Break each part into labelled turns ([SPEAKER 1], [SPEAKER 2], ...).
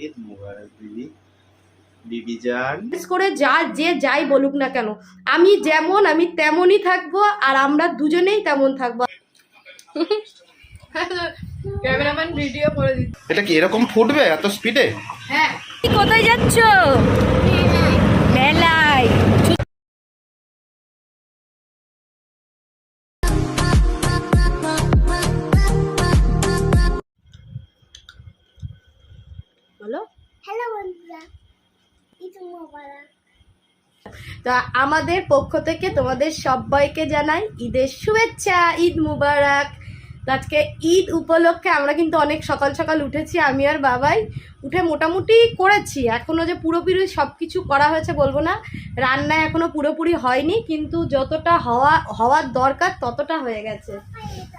[SPEAKER 1] ঈদ মুবারক দিদি। দিদি জান
[SPEAKER 2] করে যে যাই বলুক না কেন, আমি যেমন আমি তেমনই থাকবো, আর আমরা দুজনেই তেমন থাকবো। ক্যামেরাম্যান ভিডিও করে দিচ্ছে।
[SPEAKER 1] এটা কি এরকম ফুটবে এত স্পিডে?
[SPEAKER 2] হ্যাঁ। কোথায় যাচ্ছ? মেলায়। বলো। হ্যালো বন্ধুরা, ঈদ মুবারক। তা আমাদের পক্ষ থেকে তোমাদের সবাইকে জানাই ঈদের শুভেচ্ছা, ঈদ মুবারক। আজকে ঈদ উপলক্ষে আমরা কিন্তু অনেক সকাল সকাল উঠেছি, আমি আর বাবাই। উঠে মোটামুটি করেছি, এখনো যে পুরোপুরি সব কিছু করা হয়েছে বলবো না, রান্না এখনো পুরোপুরি হয়নি, কিন্তু যতটা হওয়ার দরকার ততটা হয়ে গেছে।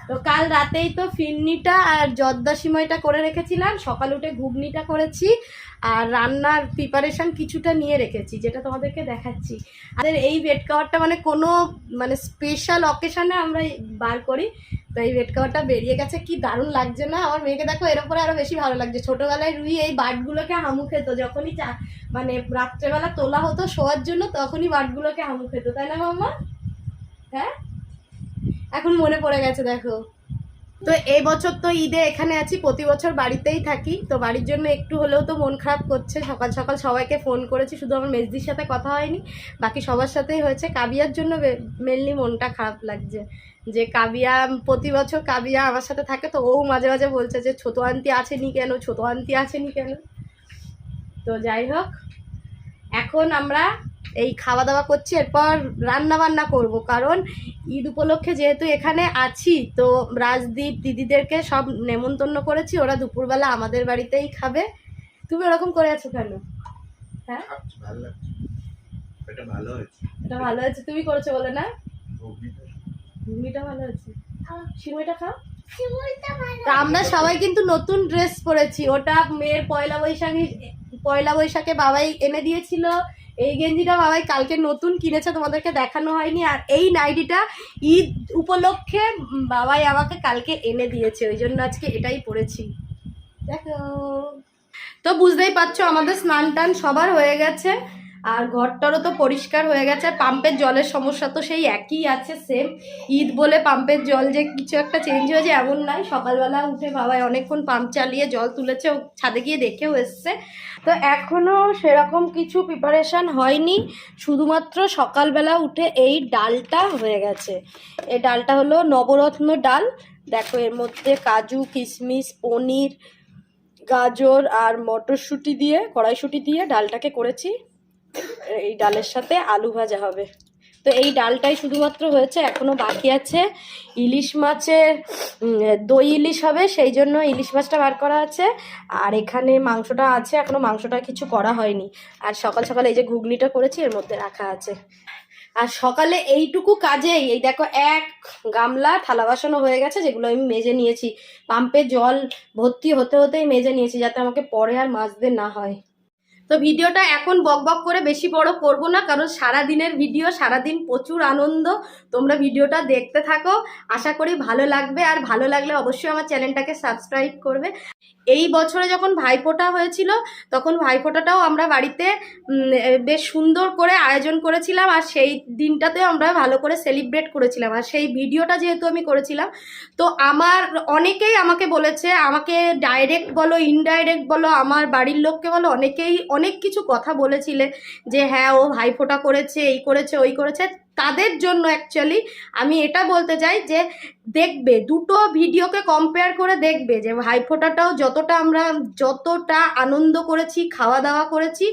[SPEAKER 2] তো কাল রাতেই তো ফিরনিটা আর জর্দা সিমাইটা করে রেখেছিলাম, সকাল উঠে ঘুগনিটা করেছি, আর রান্নার প্রিপারেশন কিছুটা নিয়ে রেখেছি, যেটা তোমাদেরকে দেখাচ্ছি। আর এই বেড কভারটা মানে কোনো মানে স্পেশাল অকেশনে আমরা বার করি, তো এই বেড কভারটা বেরিয়ে গেছে, কি দারুণ লাগছে না? আমার মেয়েকে দেখো, এর উপরে আরো বেশি ভালো লাগছে। ছোটবেলায় রুই এই বাটগুলোকে হামু খেত, যখনই মানে রাত্রেবেলা তোলা হতো শোয়ার জন্য, তখনই বাটগুলোকে হামু খেত, তাই না মাম্মা? হ্যাঁ, এখন মনে পড়ে গেছে দেখো। তো এই বছর তো ঈদে এখানে আছি, প্রতি বছর বাড়িতেই থাকি, তো বাড়ির জন্য একটু হলেও তো মন খারাপ করছে। সকাল সকাল সবাইকে ফোন করেছি, শুধু আমার মেজদির সাথে কথা হয়নি, বাকি সবার সাথেই হয়েছে। কাবিয়ার জন্য মেনলি মনটা খারাপ লাগছে, যে কাবিয়া প্রতি বছর কাবিয়া আমার সাথে থাকে, তো ও মাঝে মাঝে বলছে যে ছোটো আন্টি আসেনি কেন, ছোটো আন্টি আসেনি কেন। তো যাই হোক, এখন আমরা এই খাওয়া দাওয়া করছি, এরপর রান্না বান্না করব, কারণ ঈদ উপলক্ষে যেহেতু এখানে আছি, তো রাজদীপ দিদিদেরকে সব নেমন্তন্ন করেছি, ওরা দুপুরবেলা আমাদের বাড়িতেই খাবে। তুমি ওরকম করে আছো কেন? হ্যাঁ,
[SPEAKER 1] ভালো লাগছে, এটা ভালো হয়েছে,
[SPEAKER 2] এটা ভালো হয়েছে, তুমি করেছো বলে না? ঘুগনিটা ভালো হয়েছে, সিমইটা খাও। আমরা সবাই কিন্তু নতুন ড্রেস পরেছি, ওটা মেয়ের পয়লা বৈশাখে বাবাই এনে দিয়েছিল। এই গেঞ্জিটা বাবাই কালকে নতুন কিনেছে, তোমাদেরকে দেখানো হয়নি। আর এই নাইটিটা ঈদ উপলক্ষে বাবাই আমাকে কালকে এনে দিয়েছে, ওই জন্য আজকে এটাই পরেছি। দেখো, তো বুঝতেই পারছো আমাদের স্নান টান সবার হয়ে গেছে, আর ঘরটারও তো পরিষ্কার হয়ে গেছে। পাম্পের জলের সমস্যা তো সেই একই আছে, সেম। ঈদ বলে পাম্পের জল যে কিছু একটা চেঞ্জ হয়েছে এমন নয়। সকালবেলা উঠে বাবাই অনেকক্ষণ পাম্প চালিয়ে জল তুলেছে, ছাদে গিয়ে দেখেও এসছে। তো এখনও সেরকম কিছু প্রিপারেশান হয়নি, শুধুমাত্র সকালবেলা উঠে এই ডালটা হয়ে গেছে। এই ডালটা হলো নবরত্ন ডাল, দেখো এর মধ্যে কাজু কিশমিশ পনির গাজর আর মটরশুঁটি দিয়ে, কড়াইশুঁটি দিয়ে ডালটাকে করেছি। এই ডালের সাথে আলু ভাজা হবে। তো এই ডালটাই শুধুমাত্র হয়েছে, এখনো বাকি আছে ইলিশ মাছের দই ইলিশ হবে, সেই জন্য ইলিশ মাছটা বার করা আছে। আর এখানে মাংসটা আছে, এখনো মাংসটা কিছু করা হয়নি। আর সকাল সকাল এই যে ঘুগনিটা করেছি এর মধ্যে রাখা আছে। আর সকালে এইটুকু কাজেই এই দেখো এক গামলা থালা বাসনও হয়ে গেছে, যেগুলো আমি মেজে নিয়েছি। পাম্পে জল ভর্তি হতে হতেই মেজে নিয়েছি, যাতে আমাকে পরে আর মাজতে না হয়। তো ভিডিওটা এখন বক বক করে বেশি বড় করব না, কারণ সারা দিনের ভিডিও, সারাদিন প্রচুর আনন্দ। তোমরা ভিডিওটা দেখতে থাকো, আশা করি ভালো লাগবে। আর ভালো লাগলে অবশ্যই আমার চ্যানেলটাকে সাবস্ক্রাইব করবে। এই বছরে যখন ভাইফোঁটা হয়েছিল, তখন ভাইফোঁটাটাও আমরা বাড়িতে বেশ সুন্দর করে আয়োজন করেছিলাম, আর সেই দিনটাতেও আমরা ভালো করে সেলিব্রেট করেছিলাম। আর সেই ভিডিওটা যেহেতু আমি করেছিলাম, তো আমার অনেকেই আমাকে বলেছে, আমাকে ডাইরেক্ট বলো ইনডাইরেক্ট বলো, আমার বাড়ির লোককে বলো, অনেকেই অনেক কিছু কথা বলেছিলে যে হ্যাঁ ও ভাইফোঁটা করেছে, এই করেছে ওই করেছে। তাদের জন্য অ্যাকচুয়ালি আমি এটা বলতে চাই যে দেখবে, দুটো ভিডিওকে কম্পেয়ার করে দেখবে যে ভাইফোঁটাটাও যতটা আনন্দ করেছি, খাওয়া দাওয়া করেছি,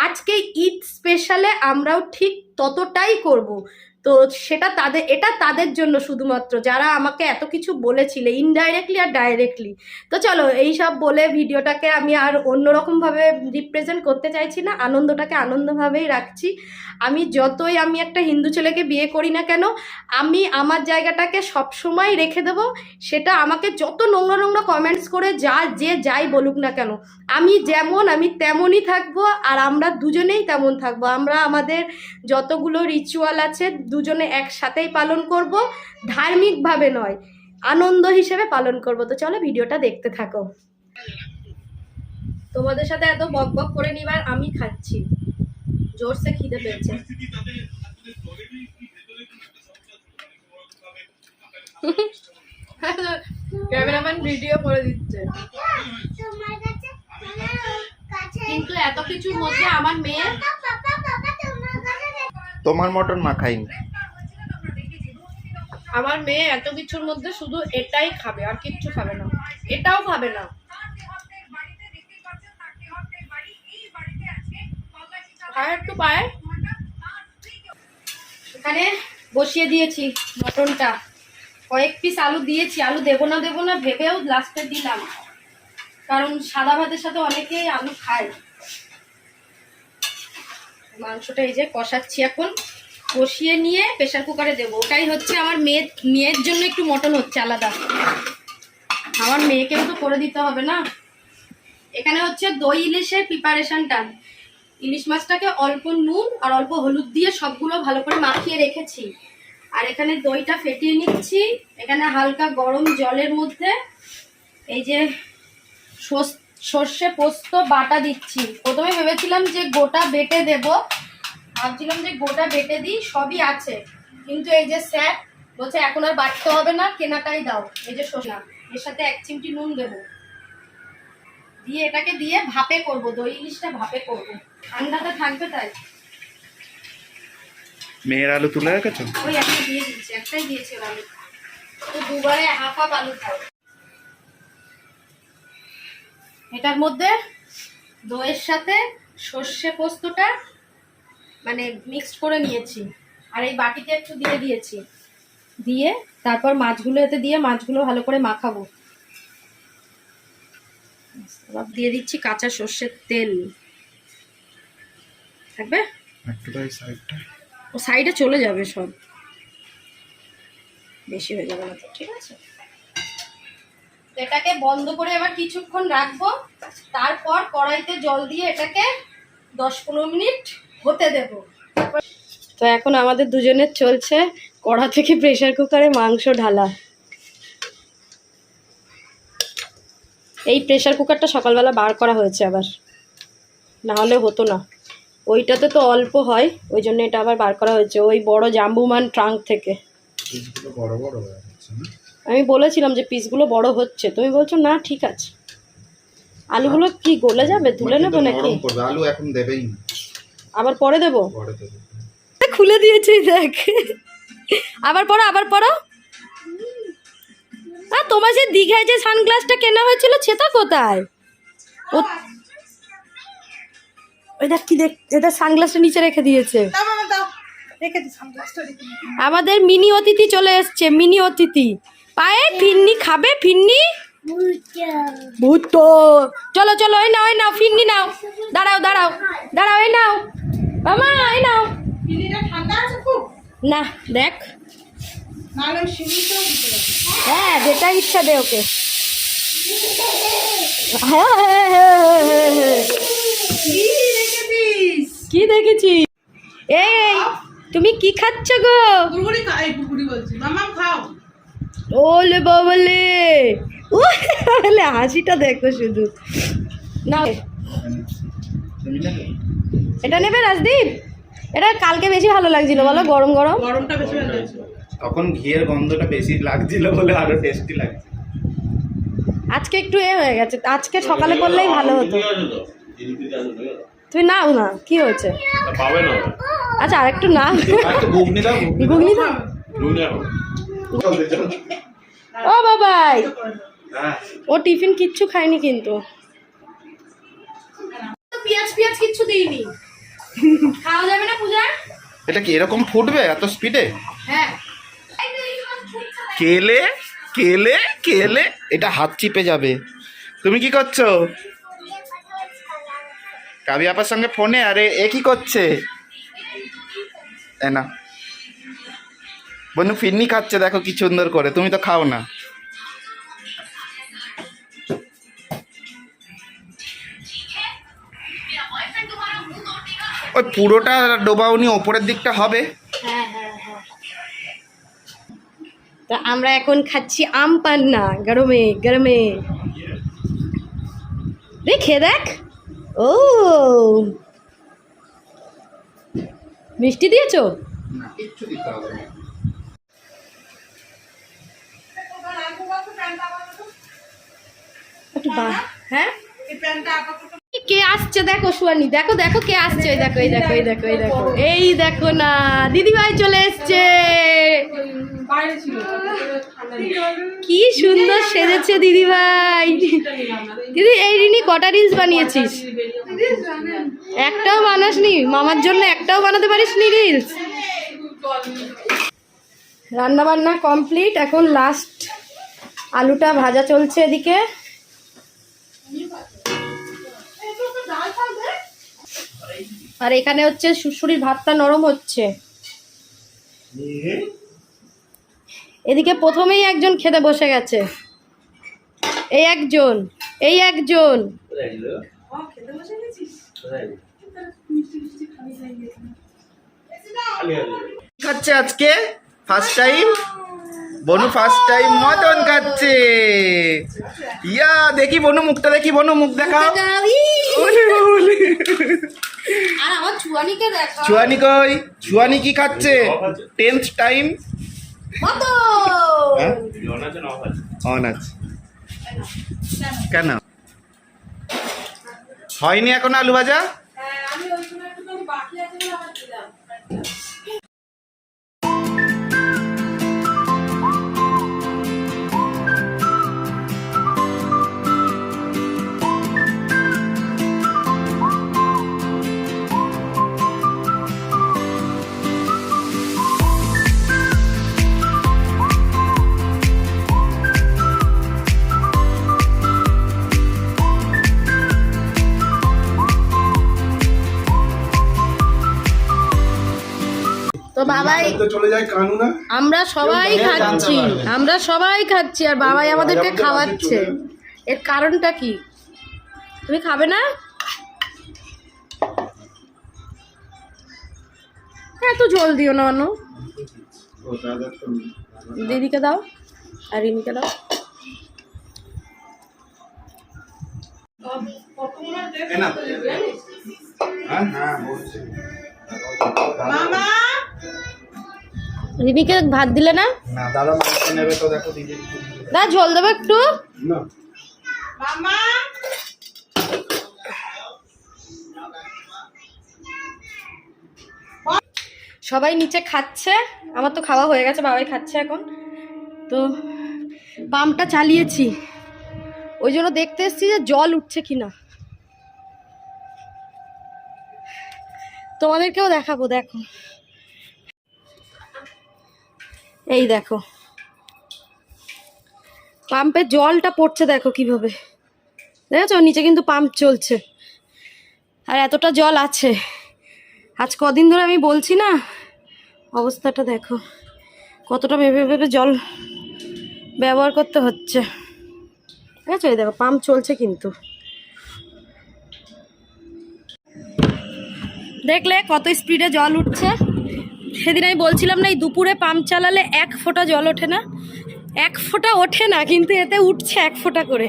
[SPEAKER 2] আজকে ঈদ স্পেশালে আমরাও ঠিক ততটাই করব। তো এটা তাদের জন্য শুধুমাত্র, যারা আমাকে এত কিছু বলেছিলে ইনডাইরেক্টলি আর ডাইরেক্টলি। তো চলো, এই সব বলে ভিডিওটাকে আমি আর অন্যরকমভাবে রিপ্রেজেন্ট করতে চাইছি না, আনন্দটাকে আনন্দভাবেই রাখছি। আমি একটা হিন্দু ছেলেকে বিয়ে করি না কেন, আমি আমার জায়গাটাকে সবসময় রেখে দেবো। সেটা আমাকে যত নোংরা নোংরা কমেন্টস করে যাই বলুক না কেন, আমি যেমন আমি তেমনই থাকবো, আর আমরা দুজনেই তেমন থাকবো। আমরা আমাদের যতগুলো রিচুয়াল আছে দুজনে একসাথেই পালন করব, ধার্মিকভাবে নয়, আনন্দ হিসেবে পালন করব। তো চলো ভিডিওটা দেখতে থাকো। তোমাদের সাথে এত বক বক করে নিবার আমি খাচ্ছি, জোরসে খিদে পেয়েছে। ক্যামেরাম্যান ভিডিও করে দিচ্ছে, কিন্তু এত কিছুর মধ্যে আমার মেয়ে
[SPEAKER 1] তোমার মটন মাখাইনি।
[SPEAKER 2] আমার মেয়ে এত কিছুর মধ্যে শুধু এটাই খাবে, আর কিচ্ছু খাবে না, এটাও খাবে না। আর একটু পায়, এখানে বসিয়ে দিয়েছি মটনটা, কয়েক পিস আলু দিয়েছি, আলু দেবো না ভেবেও লাস্টে দিলাম, কারণ সাদা ভাতের সাথে অনেকেই আলু খায়। মাংসটা এই যে কষাচ্ছি, এখন কষিয়ে নিয়ে প্রেশার কুকারে দেবো। ওটাই হচ্ছে আমার মেয়ের জন্য একটু মটন হচ্ছে আলাদা, আমার মেয়েকেও তো করে দিতে হবে না। এখানে হচ্ছে দই ইলিশের প্রিপারেশনটা, ইলিশ মাছটাকে অল্প নুন আর অল্প হলুদ দিয়ে সবগুলো ভালো করে মাখিয়ে রেখেছি, আর এখানে দইটা ফেটিয়ে নিচ্ছি। এখানে হালকা গরম জলের মধ্যে এই যে সর্ষে পোস্ত বাটা দিচ্ছি। প্রথমে ভেবেছিলাম যে গোটা বেটে দেব, ভাবছিলাম যে গোটা বেটে দিই, সবই আছে, কিন্তু এই যে স্যার বলছে এখন আর বাটতে হবে না, কেনাটাই দাও। এই যে সর্ষে, এর সাথে 1 চিমটি নুন দেবো, দিয়ে এটাকে দিয়ে ভাপে করব, দই ইলিশটা ভাপে করব, ঠান্ডাতে থাকবে তাই।
[SPEAKER 1] মেয়ের আলু তুলে রেখেছো?
[SPEAKER 2] ওই একটা দিয়ে দিচ্ছি, একটাই দিয়েছি আলু, তো দুবারে হাফ আলু খাই। এটার মধ্যে দইয়ের সাথে সর্ষে পোস্তটা মানে মিক্সড করে নিয়েছি, আর এই বাটিতে একটু দিয়ে দিয়েছি, দিয়ে তারপর মাছগুলো এতে দিয়ে মাছগুলো ভালো করে মাখাবো। এবার দিয়ে দিচ্ছি কাঁচা সর্ষের তেল, থাকবে ও সাইডে চলে যাবে, সব বেশি হয়ে যাবে না তো, ঠিক আছে। এটাকে বন্ধ করে এবার কিছুক্ষণ রাখবো, তারপর কড়াইতে জল দিয়ে এটাকে 10-15 মিনিট হতে দেব। তো এখন আমাদের দুজনের চলছে কড়া থেকে প্রেসার কুকারে মাংস ঢালা। এই প্রেসার কুকারটা সকালবেলা বার করা হয়েছে আবার, না হলে হতো না, ওইটাতে তো অল্প হয়, ওই জন্য এটা আবার বার করা হয়েছে ওই বড় জাম্বুমান ট্রাঙ্ক থেকে। আমি বলেছিলাম যে পিসগুলো বড় হচ্ছে, তুমি বলছো না ঠিক আছে। আলুগুলো কি গলে যাবে, তুলে নেবো নাকি?
[SPEAKER 1] আলু এখন দেবেই না,
[SPEAKER 2] আবার পরে দেবো। খুলে দিয়েছি দেখ, আবার পড়ো। আর তোমার যে দীঘায় যে সানগ্লাসটা কেনা হয়েছিল সেটা কোথায়? ওইটা কি দেখ, এটা সানগ্লাসটা নিচে রেখে দিয়েছে। আমাদের মিনি অতিথি চলে এসছে, মিনি অতিথি। পায়ে ফিন্নি খাবে, ফিন্নি ভূত। চলো এই নাও ফিন্নি নাও, দাঁড়াও এই নাও মামা, এই নাও। না দেখ, হ্যাঁ যেটা ইচ্ছা দে ওকে। কি দেখেছি? এই তুমি কি খাচ্ছ গো? ওলে বাবলে, ওলে হাসিটা দেখো শুধু। না এটা নেবে রাজদীপ? এটা কালকে বেশি ভালো লাগছিল বলো, গরমটা বেশি ভালো লাগছিল,
[SPEAKER 1] তখন ঘিয়ের গন্ধটা বেশি লাগছিল বলে আরো টেস্টি লাগছে।
[SPEAKER 2] আজকে একটু হয়ে গেছে, আজকে সকালে করলেই ভালো হতো। তুই নাও না, কি হয়েছে? আচ্ছা আর একটু না, ঘুগনি দাও। ও বাবাই, ও টিফিন কিচ্ছু খায়নি, কিন্তু পেঁয়াজ কিচ্ছু দিইনি, খাওয়া যাবে না পূজা।
[SPEAKER 1] এটা কি এরকম ফুটবে এত স্পিডে?
[SPEAKER 2] হ্যাঁ
[SPEAKER 1] কেলে এটা হাত চিপে যাবে। তুমি কি করছো? কাবি আপার সঙ্গে ফোনে। আরে এ কি করছে? না বনু ফিরনি খাচ্ছে, দেখো কি সুন্দর করে, তুমি তো খাও না। ওই পুরোটা ডোবাউনি ওপরের দিকটা হবে।
[SPEAKER 2] হ্যাঁ তা আমরা এখন খাচ্ছি আম পান্না, গরমে খেয়ে দেখ। ও মিষ্টি দিয়েছো?
[SPEAKER 1] না, কিচ্ছু দিতে হবে না।
[SPEAKER 2] হ্যাঁ কে আসছে দেখো সুয়ানি, দেখো দেখো কে আসছে, এই দেখো এই দেখো এই দেখো এই দেখো এই দেখো না, দিদিভাই চলে এসছে। কি সুন্দর সেজেছে দিদিভাই। দিদি এই রিনি কটা রিলস বানিয়েছিস? একটাও বানাসনি? মামার জন্য একটাও বানাতে পারিসনি রিলস? রান্না বান্না কমপ্লিট, এখন লাস্ট আলুটা ভাজা চলছে এদিকে। আর এখানে হচ্ছে শুশুরির ভাতটা নরম হচ্ছে। এদিকে প্রথমেই একজন খেতে বসে গেছে, এই একজন, এই একজন।
[SPEAKER 1] খাচ্ছে আজকে ফার্স্ট টাইম, বনু ফার্স্ট টাইম মটন খাচ্ছে। ইয়া দেখি বনু মুখটা, দেখি বনু মুখ দেখাও। ওরে বাবুলে।
[SPEAKER 2] আর আমার চুয়ানিকে দেখো,
[SPEAKER 1] চুয়ানি কই? চুয়ানি কি খাচ্ছে? 10th টাইম অন আছে। কেন হয়নি এখন আলু ভাজা?
[SPEAKER 2] তো বাবাই
[SPEAKER 1] চলে যায় কানু না,
[SPEAKER 2] আমরা সবাই খাচ্ছি, আমরা সবাই খাচ্ছি, আর বাবাই আমাদেরকে খাওয়াচ্ছে। এর কারণটা কি? তুমি খাবে না? এত ঝোল দিও না অনু, দিদিকে দাও আর রিমিকে দাও। রিমিকে ভাত দিলে না?
[SPEAKER 1] না দাদা মাংস নেবে তো, দেখো দিদি
[SPEAKER 2] দা ঝোল দেবো একটু।
[SPEAKER 1] না
[SPEAKER 2] সবাই নিচে খাচ্ছে, আমার তো খাওয়া হয়ে গেছে, বাবাই খাচ্ছে এখন। তো পাম্পটা চালিয়েছি, ওই জন্য দেখতে এসেছি যে জল উঠছে কিনা, তোমাদেরকেও দেখাবো। দেখো এই দেখো পাম্পে জলটা পড়ছে, দেখো কিভাবে, দেখেছো? নিচে কিন্তু পাম্প চলছে, আর এতটা জল আছে। আজ কদিন ধরে আমি বলছি না, অবস্থাটা দেখো কতটা ভেবে ভেবে জল ব্যবহার করতে হচ্ছে। ঠিক আছে, এই দেখো পাম্প চলছে কিন্তু, দেখলে কত স্পিডে জল উঠছে। সেদিন আমি বলছিলাম না, এই দুপুরে পাম্প চালালে 1 ফোঁটা জল ওঠে না, 1 ফোঁটা ওঠে না, কিন্তু এতে উঠছে 1 ফোঁটা করে।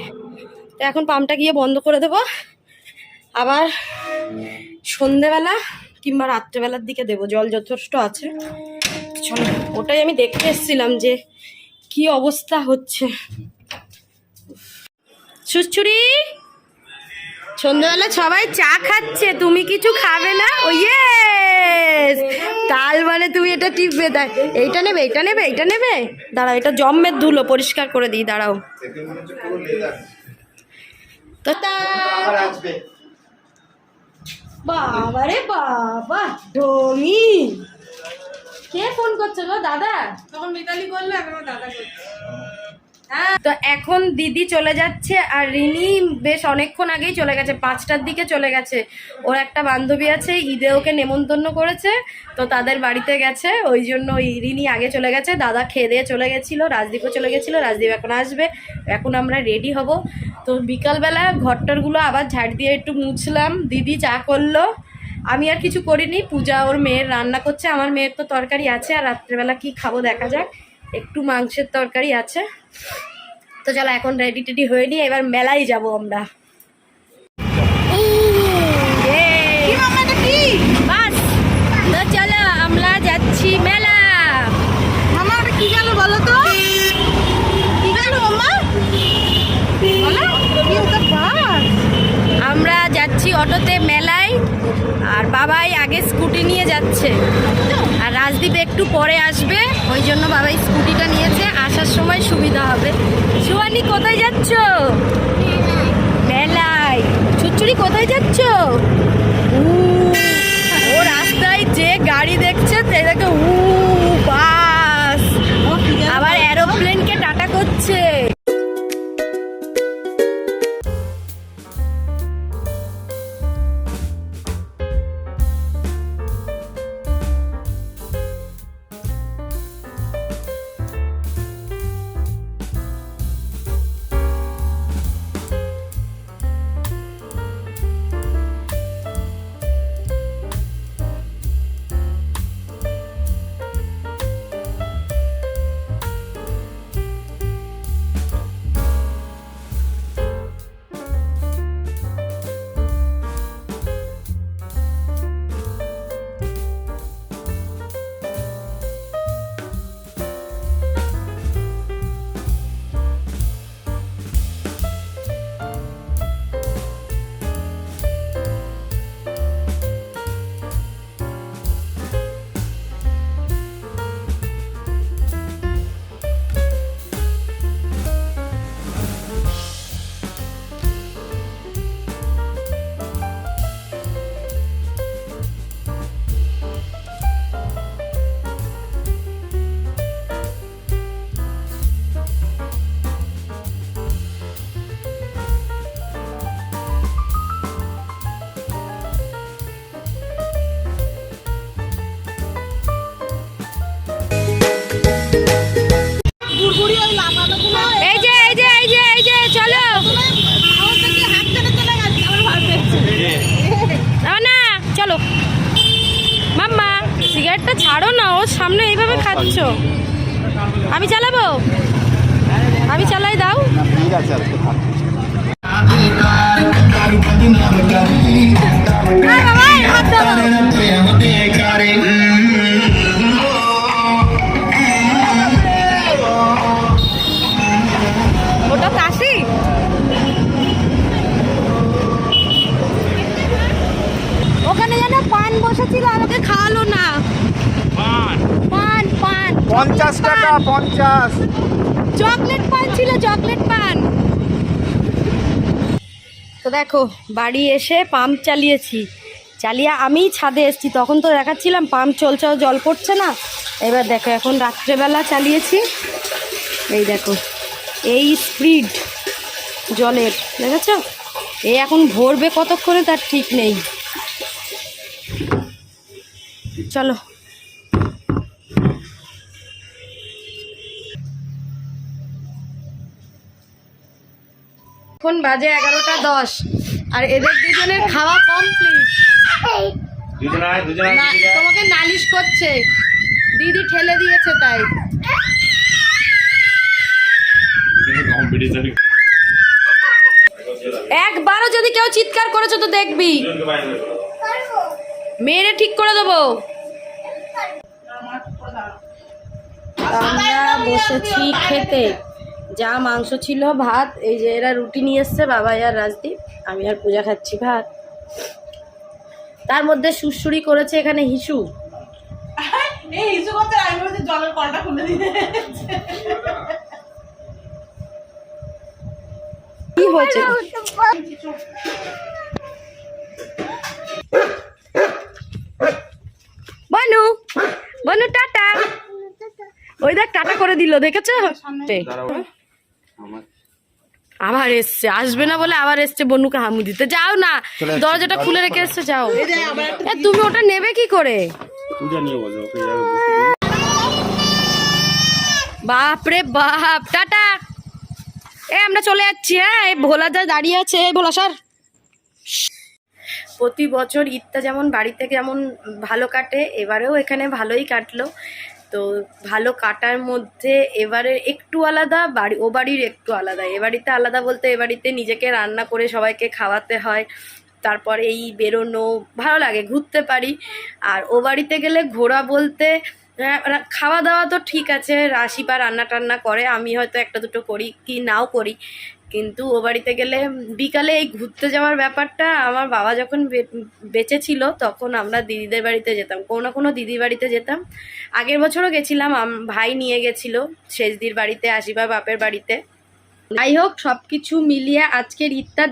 [SPEAKER 2] তো এখন পাম্পটা গিয়ে বন্ধ করে দেবো, আবার সন্ধেবেলা কিংবা রাত্রেবেলার দিকে দেবো, জল যথেষ্ট আছে। চলো, ওটাই আমি দেখতে এসেছিলাম যে কি অবস্থা হচ্ছে। সুচ্ছুরি, সন্ধ্যাবেলা সবাই চা খাচ্ছে, তুমি কিছু খাবে না? ও ইয়েস, তাল মানে তুমি এটা টিপবে, তাই এইটা নেবে, এইটা নেবে, এইটা নেবে। দাঁড়াও, এটা জম্মের ধুলো, পরিষ্কার করে দিই, দাঁড়াও। তো বাবা রে বাবা, ঢমি কে ফোন করছে গো? দাদা? তখন মিতালি বললো, এখন দাদা করছে। তো এখন দিদি চলে যাচ্ছে, আর রিনি বেশ অনেকক্ষণ আগেই চলে গেছে, 5টার দিকে চলে গেছে। ওর একটা বান্ধবী আছে, ঈদে ওকে নেমন্তন্ন করেছে, তো তাদের বাড়িতে গেছে, ওই জন্য রিনি আগে চলে গেছে। দাদা খেয়ে দিয়ে চলে গেছিলো, রাজদীপও চলে গেছিলো, রাজদীপ এখন আসবে। এখন আমরা রেডি হব। তো বিকালবেলা ঘরটারগুলো আবার ঝাড় দিয়ে একটু মুছলাম, দিদি চা করলো, আমি আর কিছু করিনি। পূজা ওর মেয়ের রান্না করছে, আমার মেয়ের তো তরকারি আছে, আর রাত্রেবেলা কি খাবো দেখা যাক, একটু মাংসের তরকারি আছে। তো চলো এখন রেডি টেডি হয়ে নিয়ে এবার মেলায় যাব আমরা। অটোতে মেলায়, আর বাবাই আগে স্কুটি নিয়ে যাচ্ছে, আর রাজদীপ একটু পরে আসবে, ওই জন্য বাবাই স্কুটিটা নিয়েছে, আসার সময় সুবিধা হবে। সুয়ানি কোথায় যাচ্ছ? মেলায়। ছুচুরি কোথায় যাচ্ছ? ও রাস্তায় যে গাড়ি দেখছে দেখে বাস, আবার এরোপ্লেনকে টাটা করছে। এই যে এই যে এই যে এই যে চলো না, চলো মাম্মা, সিগারেটটা ছাড়ো না, ওর সামনে এইভাবে খাচ্ছ। আমি চালাবো, আমি চালাই, দাও। ওটা কাশি। ওখানে যেন পান বসেছিল, আমাকে খাওয়ালো না। পান পান
[SPEAKER 1] 50 টাকা, 50।
[SPEAKER 2] চকলেট পান ছিল, চকলেট পান। তো দেখো বাড়ি এসে পাম্প চালিয়ে আমি ছাদে এসেছি, তখন তো দেখাচ্ছিলাম পাম্প চলছে, জল পড়ছে না। এবার দেখো এখন রাত্রেবেলা চালিয়েছি, এই দেখো এই স্পিড জলের, দেখেছ? এই এখন ভরবে কতক্ষণে তার ঠিক নেই। চলো এখন বাজে 11:10, আর এদের দুজনের খাওয়া কমপ্লিট। তোমাকে নালিশ করছে, দিদি ঠেলে দিয়েছে তাই। একবারও যদি কেউ চিৎকার করেছো তো দেখবি, মেরে ঠিক করে দেবো। আমরা বসেছি খেতে, যা মাংস ছিল, ভাত, এই যে এরা রুটি নিয়ে এসছে, বাবাই আর রাজদীপ, আমি আর পূজা খাচ্ছি ভাত। তার মধ্যে সুরসুরি করেছে এখানে হিসু।
[SPEAKER 3] জলের কলটা খুলে দিয়ে
[SPEAKER 2] কি হয়েছে? বনু বনু টাটা, ওই দেখ টাটা করে দিল, দেখেছো? আবার এসছে, আসবে না বলে আবার এসছে বনুকে হামু দিতে। যাও না, দরজাটা খুলে রেখে এসছে, যাও। তুমি ওটা নেবে কি করে? বাপরে বাপ, টাটা। আমরা চলে যাচ্ছি। হ্যাঁ, এই ভোলাদা দাঁড়িয়ে আছে, এই ভোলা স্যার। প্রতি বছর ঈদটা যেমন বাড়িতে যেমন ভালো কাটে, এবারেও এখানে ভালোই কাটলো। তো ভালো কাটার মধ্যে এবারে একটু আলাদা, ও বাড়ির একটু আলাদা। এ বাড়িতে আলাদা বলতে, এ বাড়িতে নিজেকে রান্না করে সবাইকে খাওয়াতে হয়, তারপরে এই বেরোনো ভালো লাগে, ঘুরতে পারি। আর ও বাড়িতে গেলে ঘোরা বলতে খাওয়া দাওয়া তো ঠিক আছে, রাশিপা রান্না টান্না করে, আমি হয়তো একটা দুটো করি কি নাও করি, কিন্তু ও বাড়িতে গেলে বিকালে এই ঘুরতে যাওয়ার ব্যাপারটা, আমার বাবা যখন বেঁচে ছিল তখন আমরা দিদিদের বাড়িতে যেতাম, কোনো না কোনো দিদির বাড়িতে যেতাম। আগের বছরও গেছিলাম, ভাই নিয়ে গেছিল শেষদির বাড়িতে, আশীর্বাদ বাপের বাড়িতে। যাই হোক, সব কিছু মিলিয়ে আজকের ঈদটা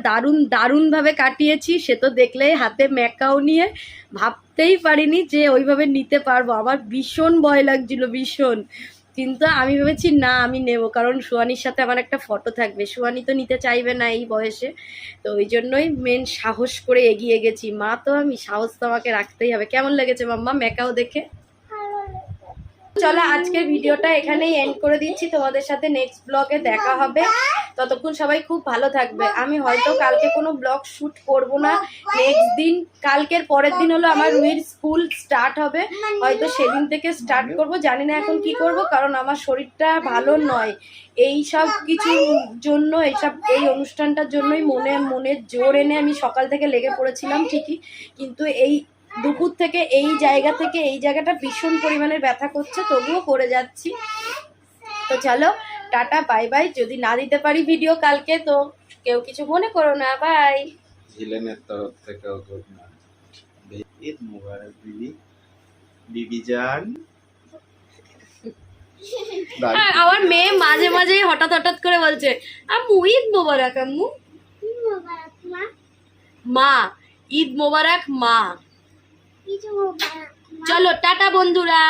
[SPEAKER 2] দারুণভাবে কাটিয়েছি। সে তো দেখলেই হাতে মেকাও নিয়ে, ভাবতেই পারিনি যে ওইভাবে নিতে পারবো। আমার ভীষণ ভয় লাগছিল, ভীষণ। কিন্তু আমি ভেবেছি না, আমি নেব, কারণ সুয়ানির সাথে আমার একটা ফটো থাকবে। সুয়ানি তো নিতে চাইবে না এই বয়সে, তো ওই জন্যই মেন সাহস করে এগিয়ে গেছি। মা তো আমি, সাহস তো আমাকে রাখতেই হবে। কেমন লেগেছে মাম্মা মেকাও দেখে? চলো আজকের ভিডিওটা এখানেই এন্ড করে দিচ্ছি, তোমাদের সাথে নেক্সট ব্লগে দেখা হবে। ততক্ষণ সবাই খুব ভালো থাকবে। আমি হয়তো কালকে কোনো ব্লগ শুট করব না, নেক্সট দিন, কালকের পরের দিন হলো আমার রুহির স্কুল স্টার্ট হবে, হয়তো সেদিন থেকে স্টার্ট করব। জানি না এখন কি করব, কারণ আমার শরীরটা ভালো নয়। এই সব কিছুর জন্য, এই অনুষ্ঠানটার জন্যই মনে জোর এনে আমি সকাল থেকে লেগে পড়েছিলাম ঠিকই, কিন্তু এই দুপুর থেকে এই জায়গাটা ভীষণ পরিমাণের ব্যথা করছে, তবুও করে যাচ্ছি। তো চলো টাটা, বাই বাই। যদি না দিতে পারি ভিডিও কালকে তো কেউ কিছু মনে করো না, বাই।
[SPEAKER 1] ঝিলেনের তরফ থেকেও গুড নাইট। ঈদ মুবারক বিবি জান।
[SPEAKER 2] আমার মেয়ে মাঝে মাঝেই হঠাৎ করে বলছে আম্মু ঈদ মোবারক, আম্মু মা ঈদ মোবারক মা। চলো টাটা বন্ধুরা।